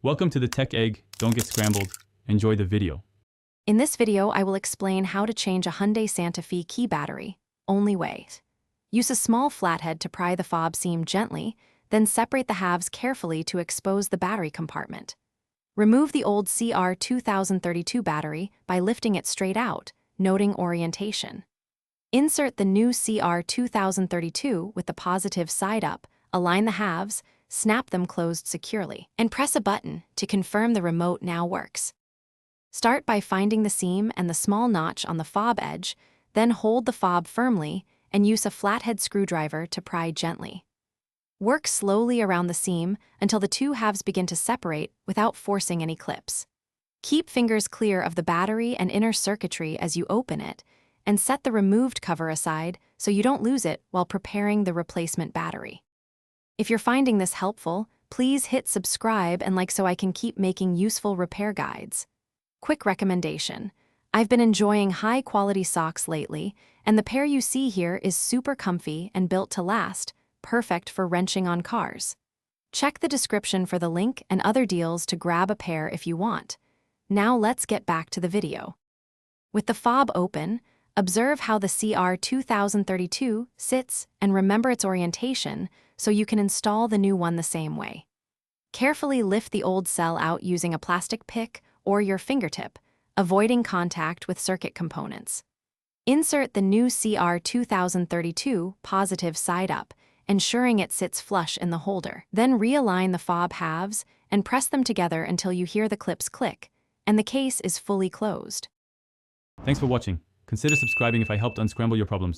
Welcome to the Tech Egg. Don't get scrambled. Enjoy the video. In this video, I will explain how to change a Hyundai Santa Fe key battery. Only way. Use a small flathead to pry the fob seam gently, then separate the halves carefully to expose the battery compartment. Remove the old CR 2032 battery by lifting it straight out, noting orientation. Insert the new CR 2032 with the positive side up, align the halves, snap them closed securely, and press a button to confirm the remote now works. Start by finding the seam and the small notch on the fob edge, then hold the fob firmly and use a flathead screwdriver to pry gently. Work slowly around the seam until the two halves begin to separate without forcing any clips. Keep fingers clear of the battery and inner circuitry as you open it, and set the removed cover aside so you don't lose it while preparing the replacement battery. If you're finding this helpful, please hit subscribe and like so I can keep making useful repair guides. Quick recommendation. I've been enjoying high-quality socks lately, and the pair you see here is super comfy and built to last, perfect for wrenching on cars. Check the description for the link and other deals to grab a pair if you want. Now let's get back to the video. With the fob open, observe how the CR 2032 sits and remember its orientation so you can install the new one the same way. Carefully lift the old cell out using a plastic pick or your fingertip, avoiding contact with circuit components. Insert the new CR 2032 positive side up, ensuring it sits flush in the holder. Then realign the fob halves and press them together until you hear the clips click, and the case is fully closed. Thanks for watching. Consider subscribing if I helped unscramble your problems.